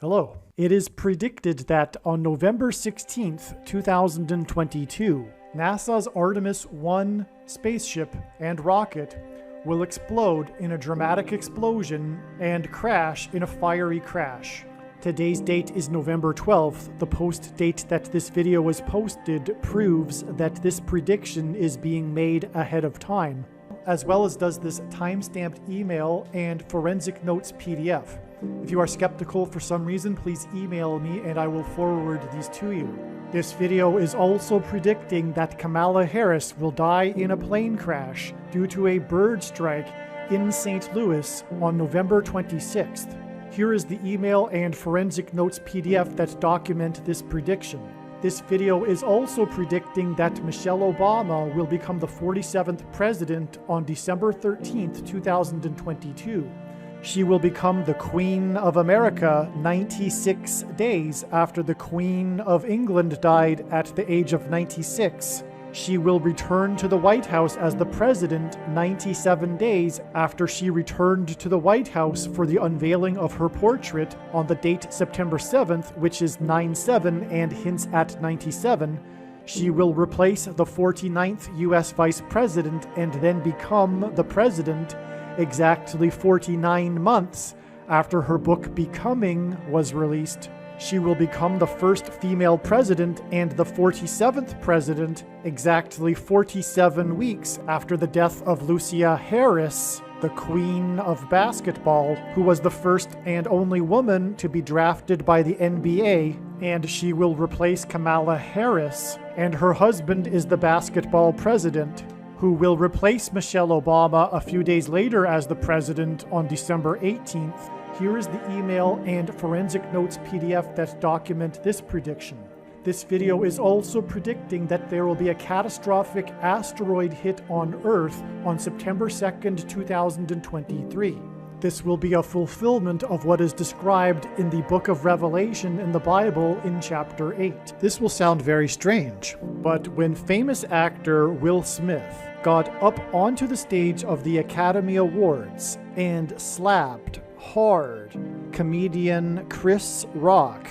Hello. It is predicted that on November 16th, 2022, NASA's Artemis 1 spaceship and rocket will explode in a dramatic explosion and crash in a fiery crash. Today's date is November 12th. The post date that this video was posted proves that this prediction is being made ahead of time, as well as does this time-stamped email and forensic notes PDF. If you are skeptical for some reason, please email me and I will forward these to you. This video is also predicting that Kamala Harris will die in a plane crash due to a bird strike in St. Louis on November 26th. Here is the email and forensic notes PDF that document this prediction. This video is also predicting that Michelle Obama will become the 47th president on December 13th, 2022. She will become the Queen of America 96 days after the Queen of England died at the age of 96. She will return to the White House as the president 97 days after she returned to the White House for the unveiling of her portrait on the date September 7th, which is 9/7 and hints at 97. She will replace the 49th U.S. Vice President and then become the president exactly 49 months after her book Becoming was released. She will become the first female president and the 47th president exactly 47 weeks after the death of Lucia Harris, the queen of basketball, who was the first and only woman to be drafted by the NBA, and she will replace Kamala Harris, and her husband is the basketball president, who will replace Michelle Obama a few days later as the president on December 18th. Here is the email and forensic notes PDF that document this prediction. This video is also predicting that there will be a catastrophic asteroid hit on Earth on September 2nd, 2023. This will be a fulfillment of what is described in the book of Revelation in the Bible in chapter 8. This will sound very strange, but when famous actor Will Smith got up onto the stage of the Academy Awards and slapped hard comedian Chris Rock,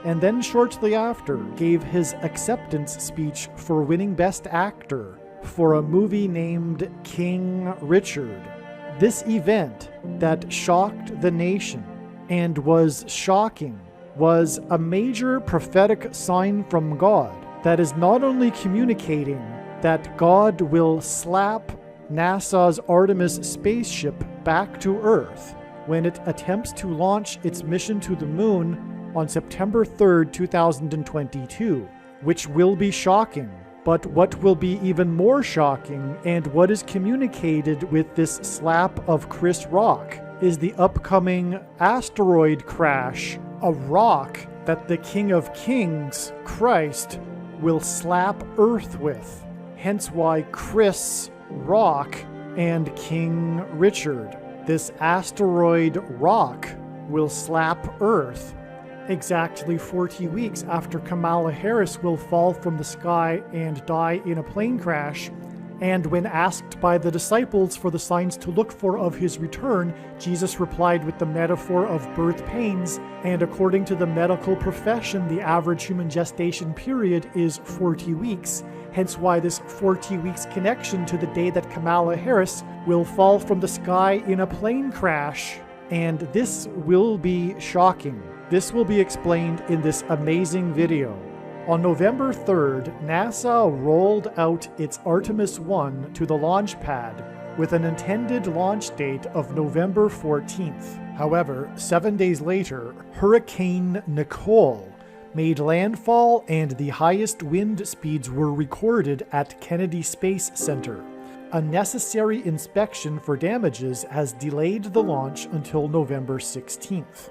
and then shortly after gave his acceptance speech for winning Best Actor for a movie named King Richard. This event that shocked the nation and was shocking was a major prophetic sign from God that is not only communicating that God will slap NASA's Artemis spaceship back to Earth when it attempts to launch its mission to the moon on September 3rd, 2022, which will be shocking. But what will be even more shocking, and what is communicated with this slap of Chris Rock, is the upcoming asteroid crash, a rock that the King of Kings, Christ, will slap Earth with. Hence why Chris Rock and King Richard. This asteroid rock will slap Earth exactly 40 weeks after Kamala Harris will fall from the sky and die in a plane crash. And when asked by the disciples for the signs to look for of his return, Jesus replied with the metaphor of birth pains, and according to the medical profession, the average human gestation period is 40 weeks. Hence why this 40 weeks connection to the day that Kamala Harris will fall from the sky in a plane crash. And this will be shocking. This will be explained in this amazing video. On November 3rd, NASA rolled out its Artemis 1 to the launch pad with an intended launch date of November 14th. However, 7 days later, Hurricane Nicole made landfall and the highest wind speeds were recorded at Kennedy Space Center. A necessary inspection for damages has delayed the launch until November 16th.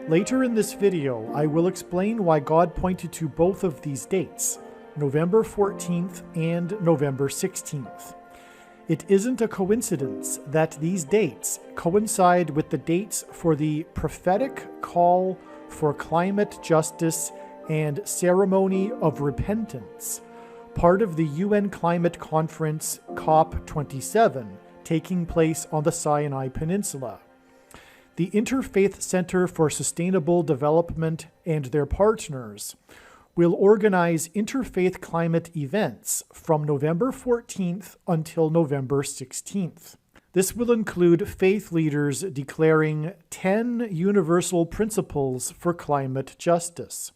Later in this video, I will explain why God pointed to both of these dates, November 14th and November 16th. It isn't a coincidence that these dates coincide with the dates for the prophetic call for climate justice and ceremony of repentance, part of the UN climate conference COP27, taking place on the Sinai Peninsula. The Interfaith Center for Sustainable Development and their partners will organize interfaith climate events from November 14th until November 16th. This will include faith leaders declaring 10 universal principles for climate justice,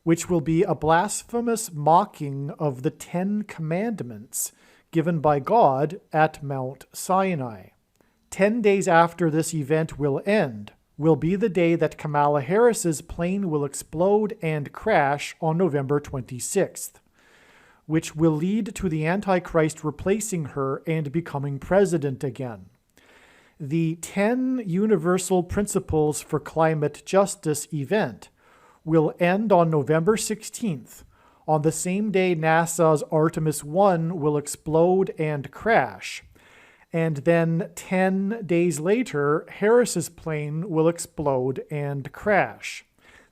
which will be a blasphemous mocking of the 10 commandments given by God at Mount Sinai. 10 days after this event will end will be the day that Kamala Harris's plane will explode and crash on November 26th, which will lead to the Antichrist replacing her and becoming president again. The 10 Universal Principles for Climate Justice event will end on November 16th, on the same day NASA's ARTEMIS 1 will explode and crash. And then 10 days later, Harris's plane will explode and crash.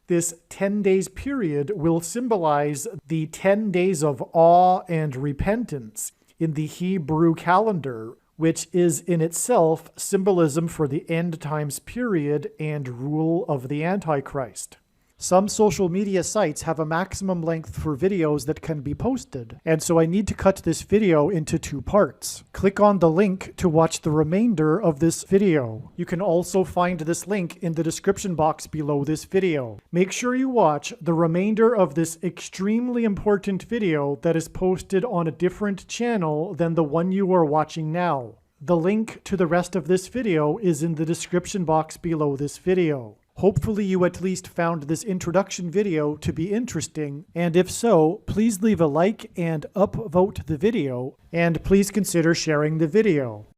This 10 days period will symbolize the 10 days of awe and repentance in the Hebrew calendar, which is in itself symbolism for the end times period and rule of the Antichrist. Some social media sites have a maximum length for videos that can be posted, and so I need to cut this video into 2 parts. Click on the link to watch the remainder of this video. You can also find this link in the description box below this video. Make sure you watch the remainder of this extremely important video that is posted on a different channel than the one you are watching now. The link to the rest of this video is in the description box below this video. Hopefully you at least found this introduction video to be interesting, and if so, please leave a like and upvote the video, and please consider sharing the video.